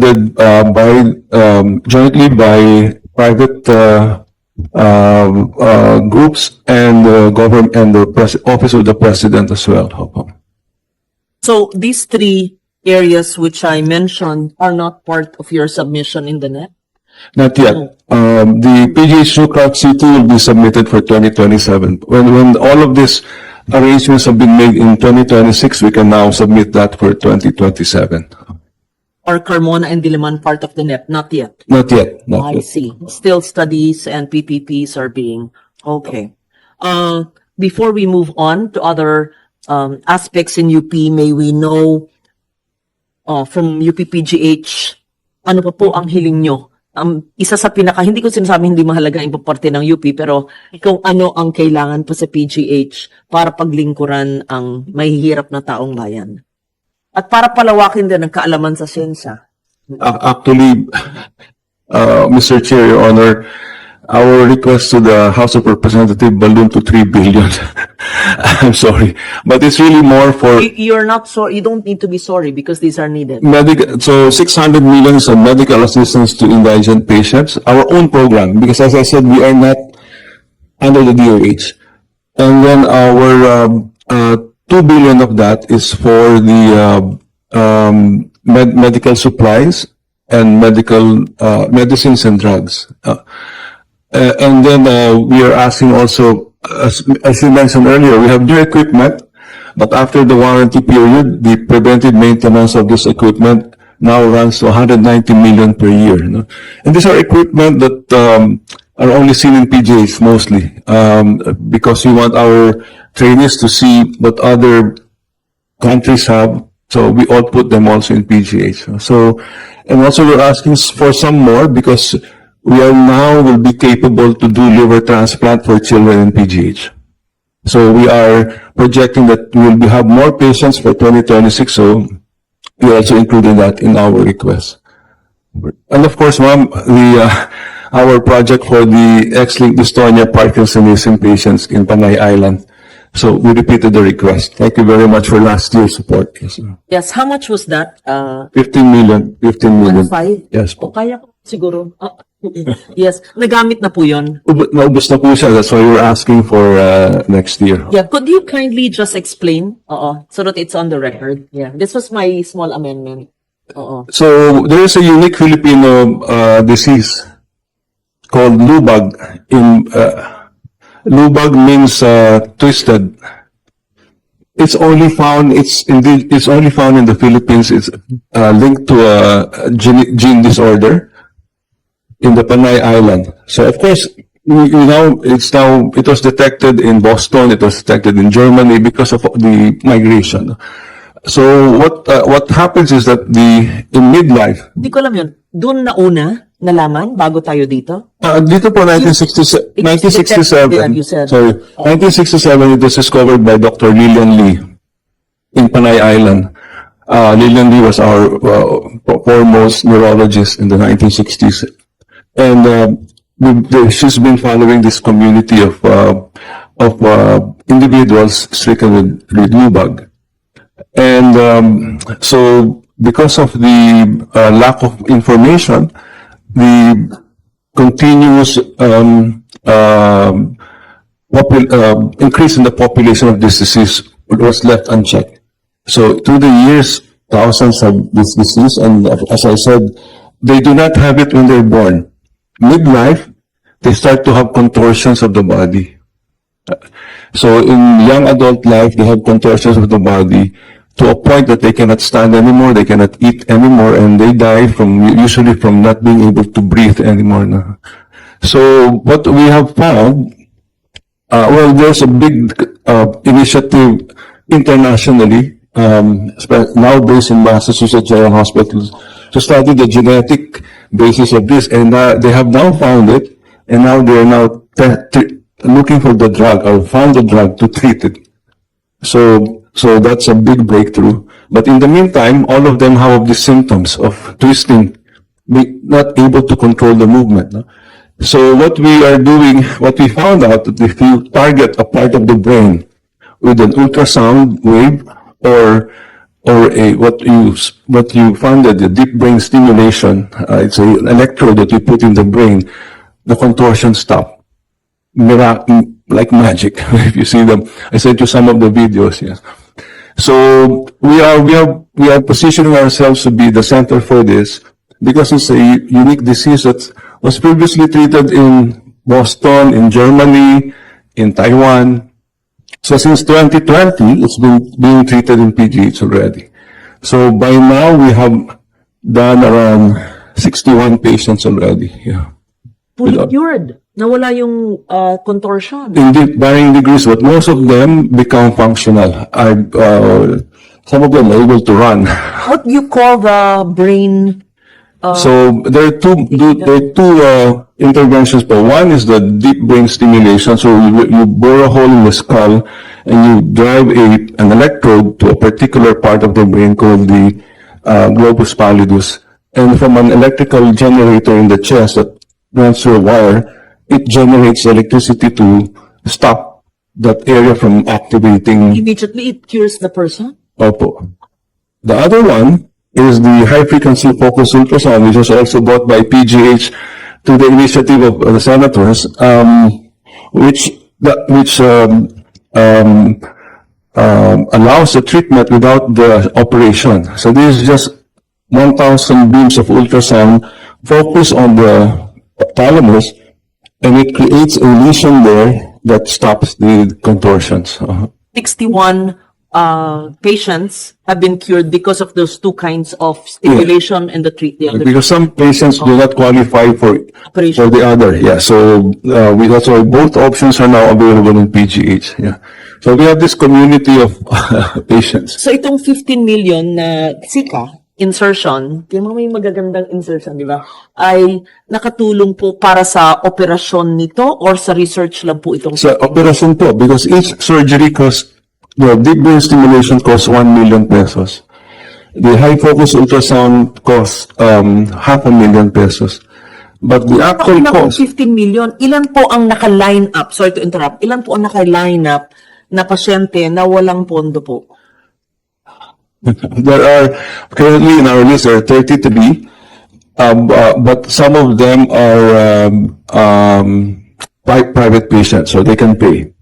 funded jointly by private groups and government and the Office of the President as well. So these three areas which I mentioned are not part of your submission in the net? Not yet. The PGH Sucrac C2 will be submitted for 2027. When all of these arrangements have been made in 2026, we can now submit that for 2027. Or Carmona and Diliman part of the net? Not yet. Not yet. Not I yet. see. Still studies and PPPs are being okay. Before we move on to other aspects in UP, may we know from UP-PGH, ano pa po ang hiling nyo? Isa sa hindi ko sinasabing hindi mahalaga yung parte ng UP, pero kung ano ang kailangan pa sa PGH para paglingkuran ang mahihirap na taong bayan. At para palawakin din ang kaalaman sa siyensya. Actually, Mr. Chair, Your Honor, our request to the House of Representatives ballooned to 3 billion. I'm sorry, but it's really more for You're not sorry. You don't need to be sorry because these are needed. medical. So 600 million is on medical assistance to indigent patients. Our own program, because as I said, we are not under the DOH, and then our 2 billion of that is for the medical supplies and medical medicines and drugs. And then we are asking also, as you mentioned earlier, we have new equipment, but after the warranty period, the preventive maintenance of this equipment now runs to 190 million per year. No? And these are equipment that are only seen in PGH mostly, because we want our trainees to see what other countries have. So we all put them also in PGH. So, and also we're asking for some more because we are now will be capable to do liver transplant for children in PGH. So we are projecting that we will have more patients for 2026. So we also included that in our request. And of course, ma'am, our project for the X-linked dystonia Parkinsonism patients in Panay Island. So we repeated the request. Thank you very much for last year's support. Yes, sir. Yes, how much was that? 15 million. 15 million. 1.5? Yes O po. kaya ko siguro. Yes, nagamit na po yun. Naubos na po siya. That's why we're asking for next year. Yeah, could you kindly just explain? So that it's on the record. Yeah, this was my small amendment. So there is a unique Filipino disease called lubag. Lubag means twisted. It's only found. It's only found in the Philippines. It's linked to a gene disorder in the Panay Island. So of course, it was detected in Boston. It was detected in Germany because of the migration. So what happens is that in midlife. Hindi ko alam yun. Doon na una nalaman bago tayo dito? Dito po 1967. You said. Sorry, 1967. It was discovered by Dr. Lillian Lee in Panay Island. Lillian Lee was our foremost neurologist in the 1960s, and she's been following this community of individuals stricken with lubag, and so because of the lack of information, the continuous increase in the population of this disease was left unchecked. So through the years, thousands have this disease, and as I said, they do not have it when they're born. Midlife, they start to have contortions of the body. So in young adult life, they have contortions of the body to a point that they cannot stand anymore, they cannot eat anymore, and they die usually from not being able to breathe anymore. No? So what we have found, there's a big initiative internationally, now based in Massachusetts General Hospital, to study the genetic basis of this, and they have now found it, and now they are now looking for the drug, or found the drug to treat it. So that's a big breakthrough. But in the meantime, all of them have the symptoms of twisting, not able to control the movement. No? So what we are doing, what we found out, that if you target a part of the brain with an ultrasound wave or or what you funded, the deep brain stimulation, it's an electrode that you put in the brain, the contortion stop. Like magic. If you see them, I sent you some of the videos. Yes. So we are positioning ourselves to be the center for this because it's a unique disease that was previously treated in Boston, in Germany, in Taiwan. So since 2020, it's been being treated in PGH already. So by now we have done around 61 patients already. Yeah. Fully cured. Nawala yung contortion. In varying degrees, but most of them become functional. Some of them are able to run. What do you call the brain? So there are two interventions. But one is the deep brain stimulation. So you bore a hole in the skull and you drive an electrode to a particular part of the brain called the globus pallidus. And from an electrical generator in the chest that runs through a wire, it generates electricity to stop that area from activating. Immediately it cures the person? Opo. The other one is the high-frequency focused ultrasound, which was also bought by PGH to the initiative of the senators, which allows the treatment without the operation. So this is just 1,000 beams of ultrasound focused on the thalamus, and it creates a lesion there that stops the contortions. 61 patients have been cured because of those two kinds of stimulation and the treatment. Because some patients do not qualify for Operation. the other. Yeah, so that's why both options are now available in PGH. Yeah, so we have this community of patients. So itong 15 million na sika, insertion, yung mga may magagandang insertion, di ba, ay nakatulong po para sa operasyon nito or sa research lang po itong Sa operation po, because each surgery costs, deep brain stimulation costs 1 million pesos. The high focus ultrasound costs 500,000 pesos. But the actual Kung cost, 15 million, ilan po ang naka-line up, sorry to interrupt, ilan po ang naka-line up na pasyente na walang pondo po? there are, currently in our list, there are 33, but some of them are private patients, so they can pay.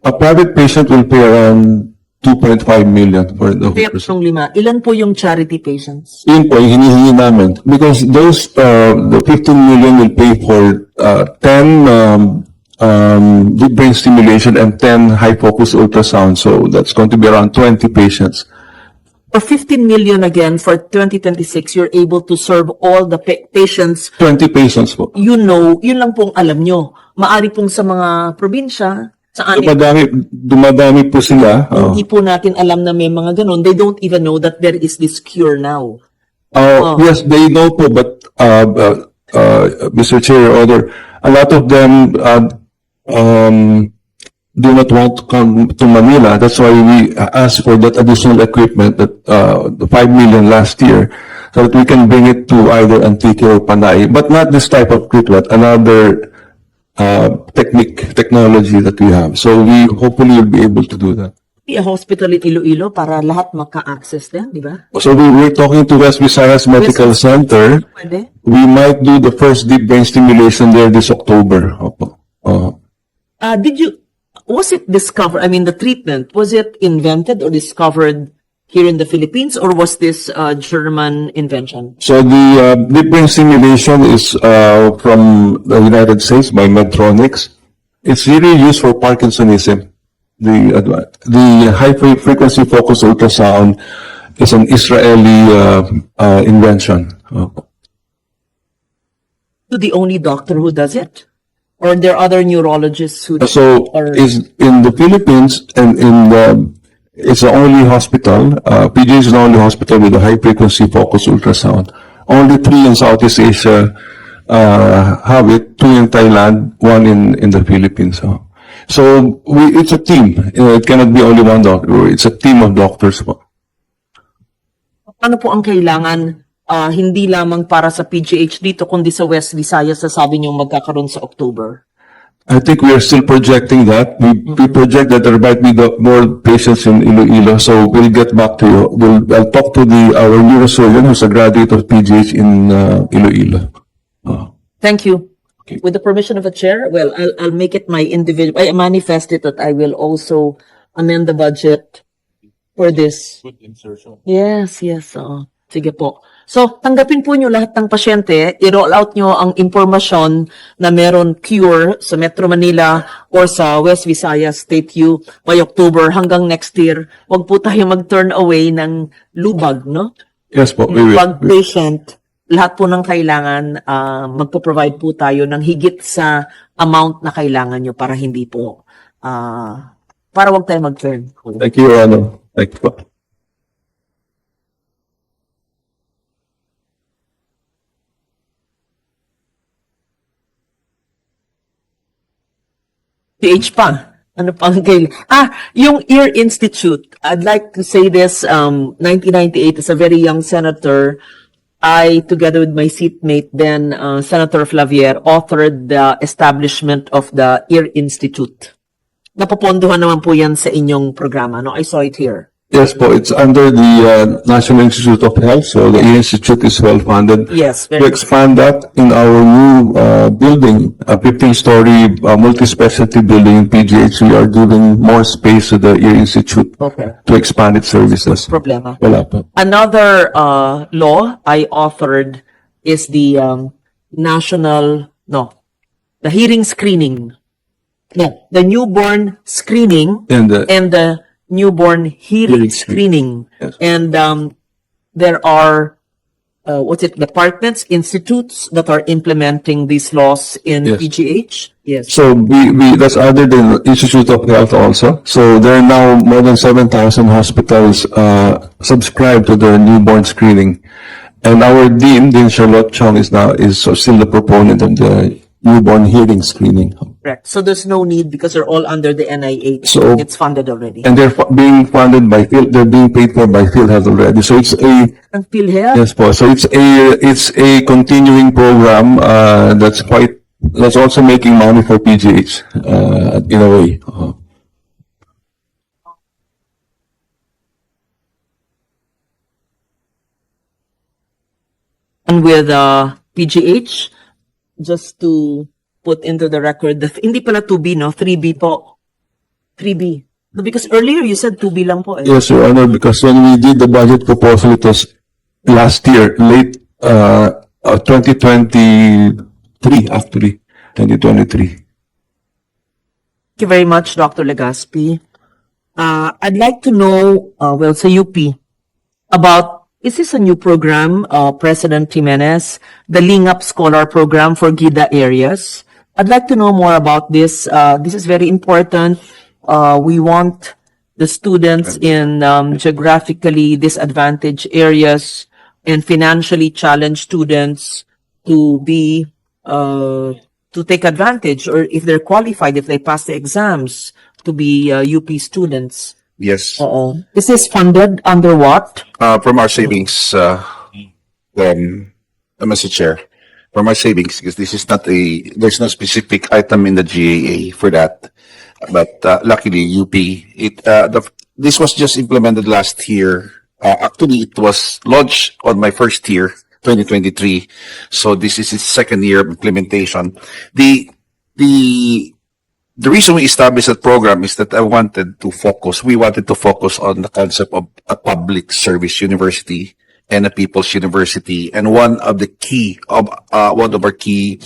A private patient will pay around 2.5 million for the Kaya operation. itong 5, ilan po yung charity patients? Yun po, yung hinihingi namin. Because those, the 15 million will pay for 10 deep brain stimulation and 10 high focus ultrasound. So that's going to be around 20 patients. For 15 million again, for 2026, you're able to serve all the patients. 20 patients po. You know, yun lang pong alam nyo. Maari pong sa mga probinsya, sa anim, Dumadami po sila. hindi po natin alam na may mga ganun. They don't even know that there is this cure now. Yes, they know po, but Mr. Chair, or other, a lot of them do not want to come to Manila. That's why we asked for that additional equipment, that the 5 million last year, so that we can bring it to either Antique or Panay, but not this type of equipment, another technology that we have. So we hopefully will be able to do that. A hospital in Iloilo para lahat maka-access din, di ba? So we're talking to West Visayas Medical Center. Pwede? We might do the first deep brain stimulation there this October. Opo. Was it discovered, I mean, the treatment, was it invented or discovered here in the Philippines, or was this German invention? So the deep brain stimulation is from the United States by Medtronics. It's really used for Parkinsonism. The high frequency focused ultrasound is an Israeli invention. The only doctor who does it? Or there are other neurologists who So or is in the Philippines and it's the only hospital. PG is the only hospital with a high frequency focused ultrasound. Only 3 in Southeast Asia have it. 2 in Thailand, 1 in the Philippines. So it's a team. It cannot be only one doctor. It's a team of doctors. ano po ang kailangan hindi lamang para sa PGH dito kundi sa West Visayas, sabi niyo magkakaroon sa October? I think we are still projecting that. We project that there might be more patients in Iloilo, so we'll get back to you. I'll talk to our neurosurgeon who's a graduate of PGH in Iloilo. Thank you. Okay. With the permission of the chair, well, I'll make it my individual, I manifest it that I will also amend the budget for this. Good insertion. Yes, yes. Sige po. So, tanggapin po nyo lahat ng pasyente, i-roll out nyo ang impormasyon na meron cure sa Metro Manila or sa West Visayas State U by October hanggang next year. Huwag po tayo mag-turn away ng lubag, no? Yes po, we will. Pag patient, lahat po ng kailangan, magpo-provide po tayo ng higit sa amount na kailangan nyo para hindi po, para wag tayo mag-turn. Thank you, Your Honor. Thank you po. PH pa. Ano pang yung Ear Institute. I'd like to say this, 1998, as a very young senator, I, together with my seatmate then, Senator Flavier, authored the establishment of the Ear Institute. Napopondohan naman po yan sa inyong programa, no? I saw it here. Yes po, it's under the National Institute of Health, so the institute is well-funded. Yes, To very expand that in our new building, a 15-story multi-specialty building in PGH, we are giving more space to the Ear Institute okay. to expand its services. Problema. Wala po. Another law I authored is the the hearing screening. No, the newborn screening And and the newborn hearing Hearing screening. Yes. And there are departments, institutes that are implementing these laws in Yes. PGH. Yes. so that's other than Institute of Health also. So there are now more than 7,000 hospitals subscribed to the newborn screening. And our Dean Charlotte Chong, is still the proponent of the newborn hearing screening. Correct. So there's no need because they're all under the NIH. So- It's funded already. And they're being funded by they're being paid for by PhilHealth already. So it's And PhilHealth? yes po. So it's a continuing program that's also making money for PGH in a way. And with PGH, just to put into the record, hindi pala 2B, no? 3B po. 3B. No, because earlier you said 2B lang po. Eh. Yes, Your Honor, because when we did the budget proposal, it was last year, late 2023, actually, 2023. Thank you very much, Dr. Legaspi. I'd like to know, sa UP, about, is this a new program, President Jimenez, the Lingap Scholar Program for GIDA areas? I'd like to know more about this. This is very important. We want the students in geographically disadvantaged areas and financially challenged students to be to take advantage, or if they're qualified, if they pass the exams, to be UP students. Yes, Is this funded under what? from our savings, Mr. Chair, from our savings, because this is not there's no specific item in the GAA for that. But luckily, UP, this was just implemented last year. Actually, it was launched on my first year, 2023. So this is its second year of implementation. The reason we established that program is that we wanted to focus on the concept of a public service university and a people's university. And one of our key,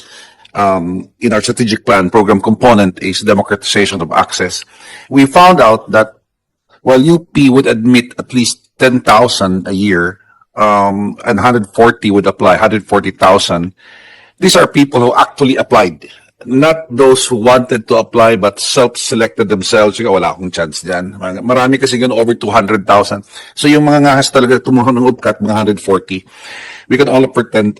in our strategic plan program component is democratization of access. We found out that while UP would admit at least 10,000 a year, and 140 would apply, 140,000, these are people who actually applied. Not those who wanted to apply but self-selected themselves. Yung wala akong chance dyan. Marami kasi yun over 200,000. So yung mga ngahas talaga tumuha ng UPCAT, mga 140. We can all pretend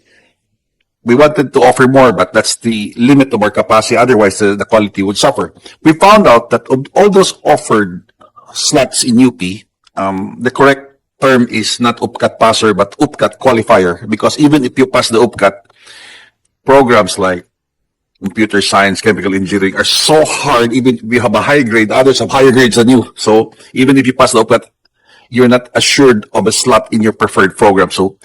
we wanted to offer more, but that's the limit of our capacity. Otherwise, the quality would suffer. We found out that of all those offered slots in UP, the correct term is not UPCAT passer, but UPCAT qualifier. Because even if you pass the UPCAT, programs like computer science, chemical engineering are so hard. Even if you have a high grade, others have higher grades than you. So even if you pass the OPLAT, you're not assured of a slot in your preferred program. So